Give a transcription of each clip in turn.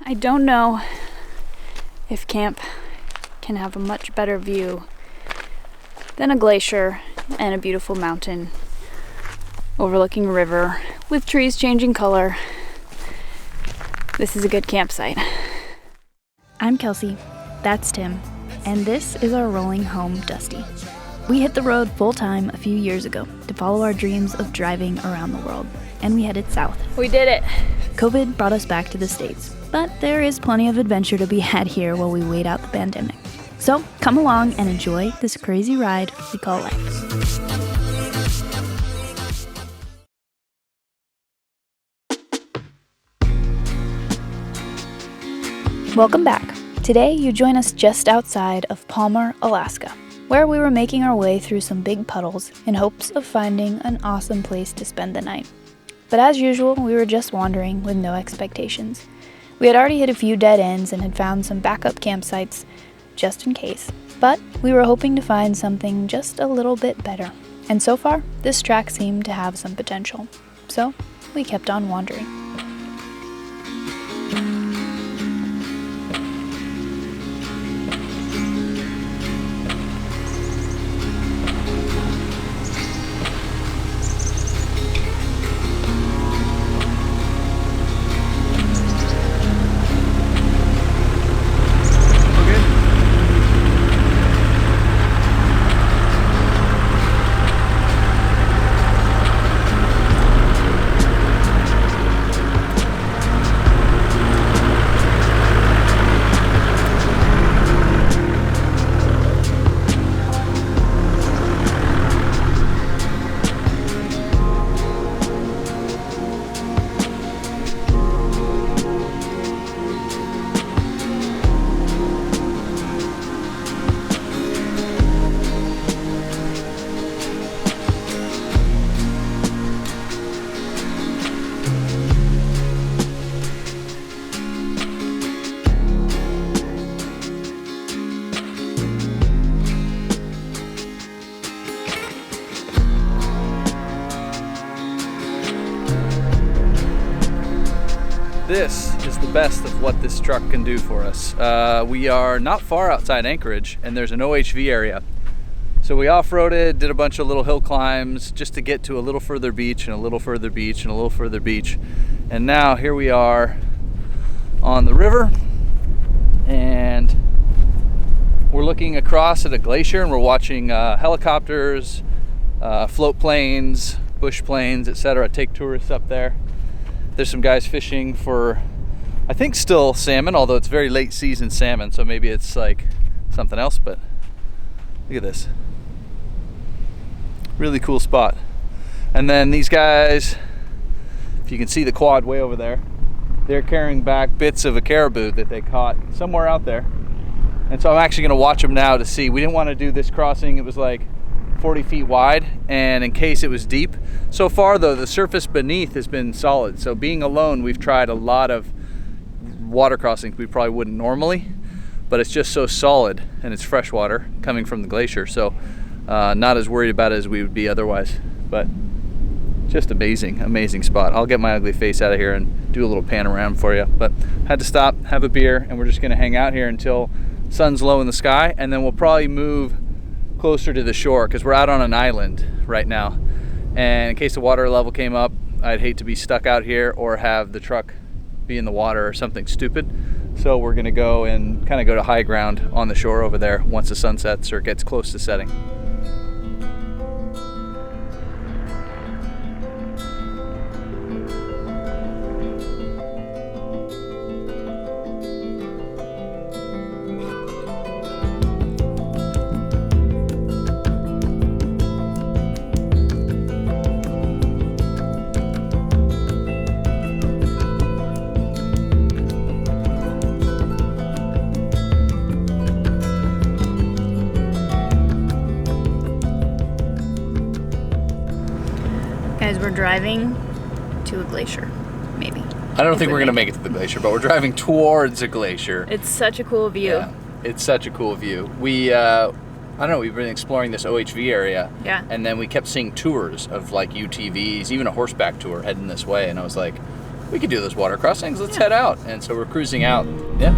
I don't know if camp can have a much better view than a glacier and a beautiful mountain overlooking a river with trees changing color. This is a good campsite. I'm Kelsey, that's Tim, and this is our rolling home Dusty. We hit the road full-time a few years ago to follow our dreams of driving around the world, and we headed south. We did it! COVID brought us back to the States, but there is plenty of adventure to be had here while we wait out the pandemic. So come along and enjoy this crazy ride we call life. Welcome back. Today you join us just outside of Palmer, Alaska, where we were making our way through some big puddles in hopes of finding an awesome place to spend the night. But as usual, we were just wandering with no expectations. We had already hit a few dead ends and had found some backup campsites just in case, but we were hoping to find something just a little bit better. And so far, this track seemed to have some potential. So we kept on wandering. This is the best of what this truck can do for us. We are not far outside Anchorage and there's an OHV area. So we off-roaded, did a bunch of little hill climbs just to get to a little further beach and a little further beach and a little further beach. And now here we are on the river and we're looking across at a glacier and we're watching helicopters, float planes, bush planes, etc. take tourists up there. There's some guys fishing for, I think still salmon, although it's very late season salmon, so maybe it's like something else, but look at this. Really cool spot. And then these guys, if you can see the quad way over there, they're carrying back bits of a caribou that they caught somewhere out there. And so I'm actually gonna watch them now to see. We didn't wanna do this crossing, it was like 40 feet wide, and in case it was deep. So far though, the surface beneath has been solid. So being alone, we've tried a lot of water crossings we probably wouldn't normally, but it's just so solid and it's fresh water coming from the glacier. So not as worried about it as we would be otherwise, but just amazing spot. I'll get my ugly face out of here and do a little panorama for you, but had to stop, have a beer, and we're just gonna hang out here until sun's low in the sky, and then we'll probably move closer to the shore because we're out on an island right now, and in case the water level came up, I'd hate to be stuck out here or have the truck be in the water or something stupid. So we're gonna go and kind of go to high ground on the shore over there once the sun sets or gets close to setting. Guys, we're driving to a glacier, maybe. I don't think we're gonna make it to the glacier, but we're driving towards a glacier. It's such a cool view. Yeah, it's such a cool view. We, I don't know, we've been exploring this OHV area. Yeah. And then we kept seeing tours of like UTVs, even a horseback tour heading this way. And I was like, we could do those water crossings. Let's head out. And so we're cruising out. Yeah.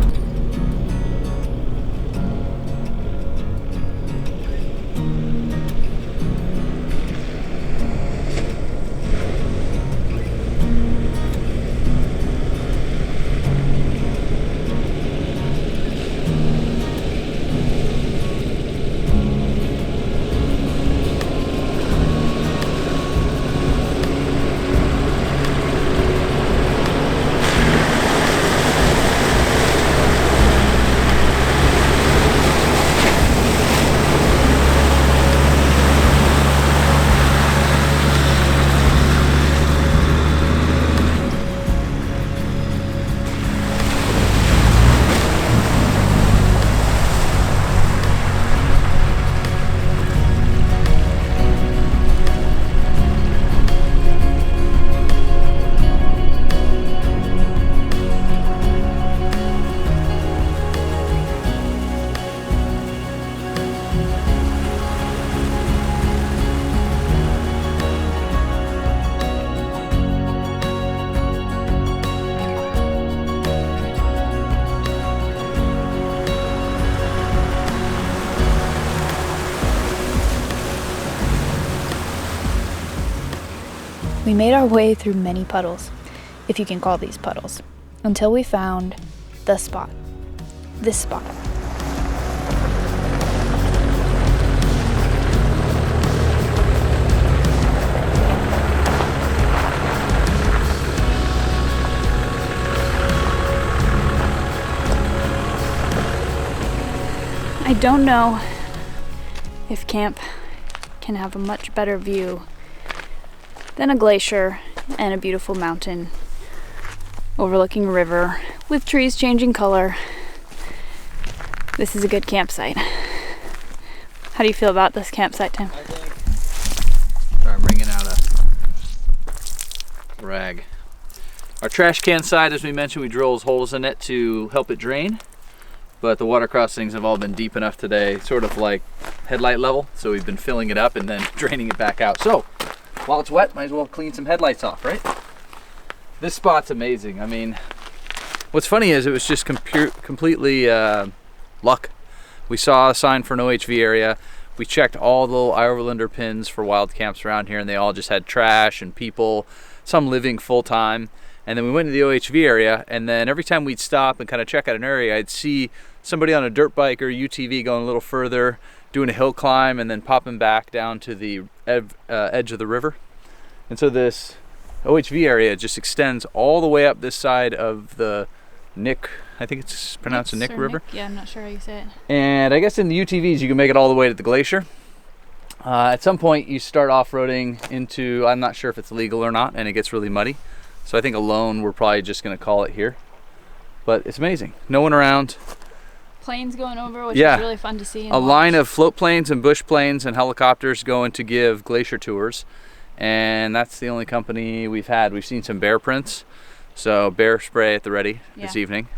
We made our way through many puddles, if you can call these puddles, until we found the spot. This spot. I don't know if camp can have a much better view than a glacier and a beautiful mountain overlooking a river with trees changing color. This is a good campsite. How do you feel about this campsite, Tim? Sorry, I'm bringing out a rag. Our trash can side, as we mentioned, we drilled holes in it to help it drain. But the water crossings have all been deep enough today, sort of like headlight level. So we've been filling it up and then draining it back out. So while it's wet, might as well clean some headlights off, right? This spot's amazing. I mean, what's funny is it was just completely luck. We saw a sign for an OHV area. We checked all the little Overlander pins for wild camps around here, and they all just had trash and people, some living full time. And then we went to the OHV area, and then every time we'd stop and kind of check out an area, I'd see somebody on a dirt bike or UTV going a little further, doing a hill climb, and then popping back down to the edge of the river. And so this OHV area just extends all the way up this side of the Nick, I think it's pronounced the Nick River. Yeah, I'm not sure how you say it. And I guess in the UTVs you can make it all the way to the glacier. At some point you start off-roading into, I'm not sure if it's legal or not, and it gets really muddy. So I think alone we're probably just gonna call it here. But it's amazing, no one around. Planes going over, which is really fun to see. A line of float planes and bush planes and helicopters going to give glacier tours. And that's the only company we've had. We've seen some bear prints, so bear spray at the ready this evening.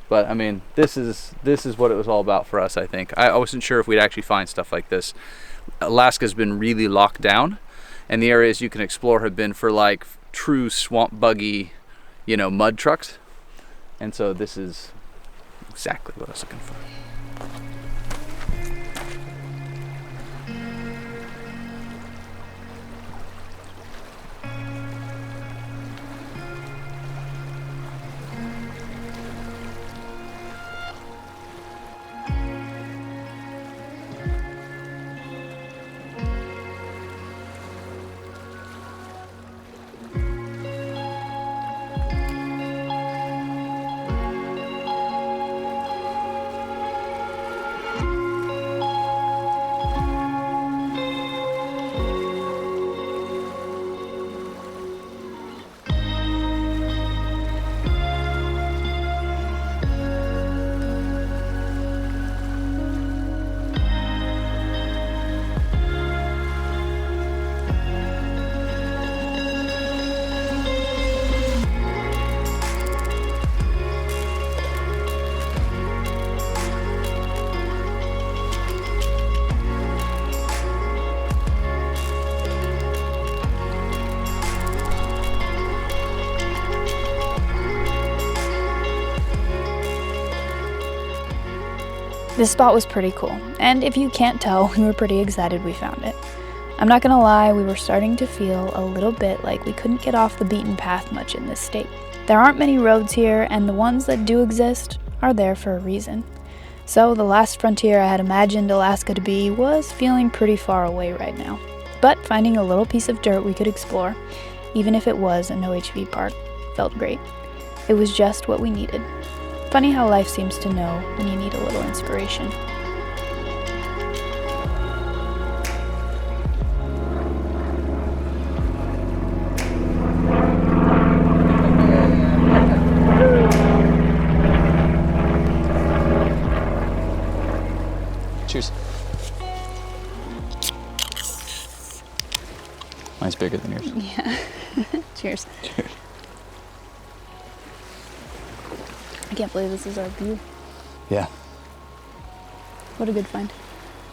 But I mean, this is what it was all about for us, I think. I wasn't sure if we'd actually find stuff like this. Alaska's been really locked down, and the areas you can explore have been for like true swamp buggy, mud trucks. And so this is exactly what I was looking for. This spot was pretty cool, and if you can't tell, we were pretty excited we found it. I'm not gonna lie, we were starting to feel a little bit like we couldn't get off the beaten path much in this state. There aren't many roads here, and the ones that do exist are there for a reason. So the last frontier I had imagined Alaska to be was feeling pretty far away right now. But finding a little piece of dirt we could explore, even if it was a no-HV park, felt great. It was just what we needed. Funny how life seems to know when you need a little inspiration. Cheers. Mine's bigger than yours. Yeah. Cheers. Cheers. I can't believe this is our view. Yeah. What a good find.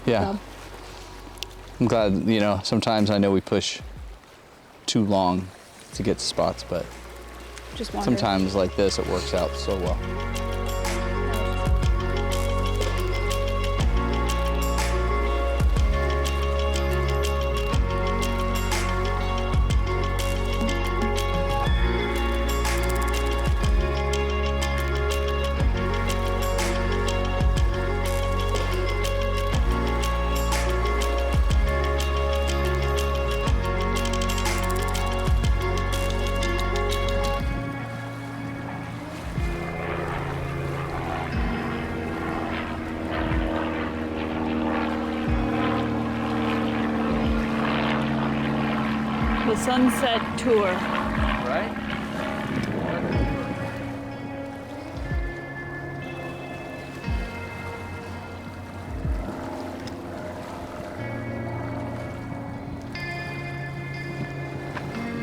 Yeah. Job. I'm glad, you know, sometimes I know we push too long to get to spots, but Just wandering. sometimes like this, it works out so well. The Sunset Tour. Right?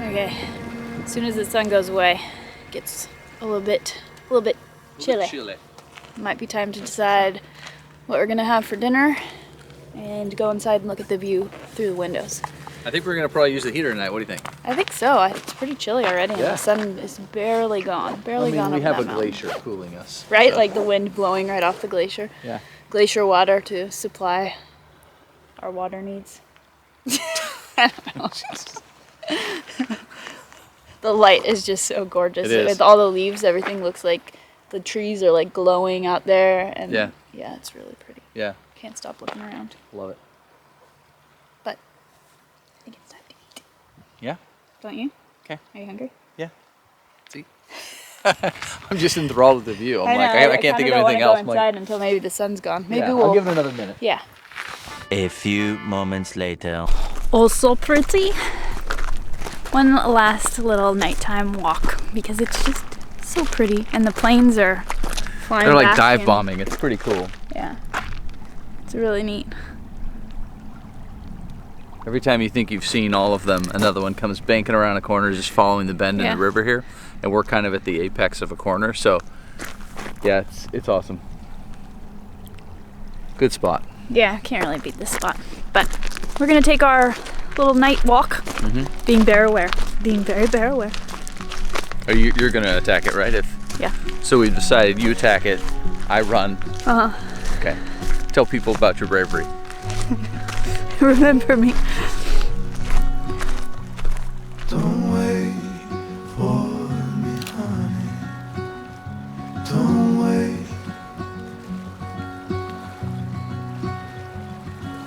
Okay. As soon as the sun goes away, it gets a little bit chilly. Might be time to decide what we're gonna have for dinner and go inside and look at the view through the windows. I think we're gonna probably use the heater tonight. What do you think? I think so. It's pretty chilly already, and Yeah. the sun is barely gone. Barely gone we over have that a mountain. glacier cooling us. Right? so- Like the wind blowing right off the glacier. Yeah. Glacier water to supply our water needs. I don't know. The light is just so gorgeous. It is. With all the leaves, everything looks like the trees are like glowing out there. And Yeah. yeah, it's really pretty. Yeah. Can't stop looking around. Love it. But I think it's time to eat. Yeah. Don't you? Okay. Are you hungry? Yeah. See? I'm just enthralled with the view. I'm like, know, I can't think of kinda don't anything wanna else. go I'm like, inside until maybe the sun's gone. Maybe yeah, we'll. I'll give it another minute. Yeah. A few moments later. Also pretty. One last little nighttime walk because it's just so pretty, and the planes are flying. They're like back dive and- bombing. It's pretty cool. Yeah, it's really neat. Every time you think you've seen all of them, another one comes banking around a corner, just following the bend in Yeah. the river here, and we're kind of at the apex of a corner. So, yeah, it's awesome. Good spot. Yeah, can't really beat this spot. But we're gonna take our little night walk, being bear aware, being very bear aware. Are you're gonna attack it, right? Yeah. So we've decided you attack it, I run. Uh huh. Okay. Tell people about your bravery. Remember me. Don't wait for me, honey. Don't wait.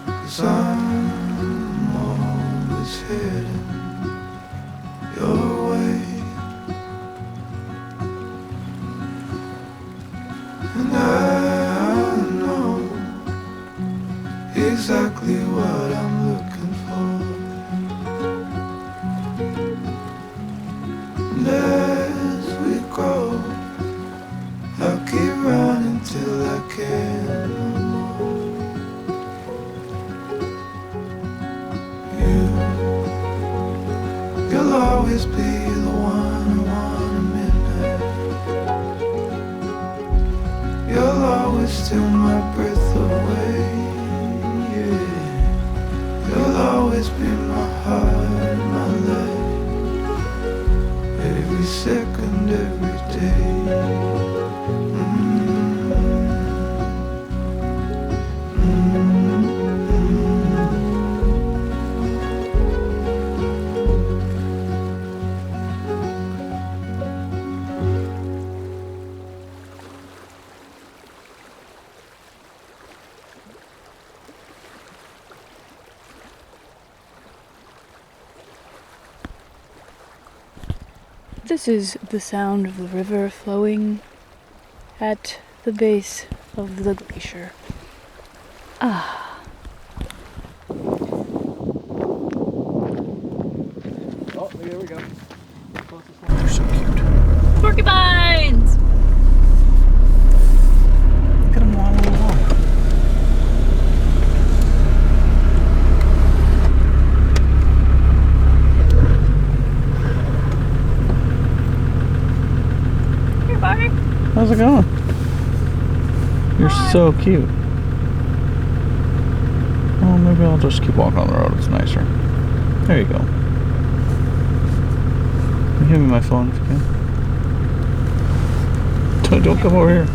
'Cause I'm always heading your way. And I know exactly what I'm looking for. And as we go, I'll keep running till I can no more. You'll always be the one I want midnight. You'll always steal my breath away. Yeah. You'll always be my heart, my life. Every second, every day. This is the sound of the river flowing at the base of the glacier. Ah. Oh, here we go. They're so cute. Porcupines! Look at them waddling along. Here, Barney. How's it going? You're so cute. Oh, maybe I'll just keep walking on the road. It's nicer. There you go. Give me my phone if you can. Don't come over here.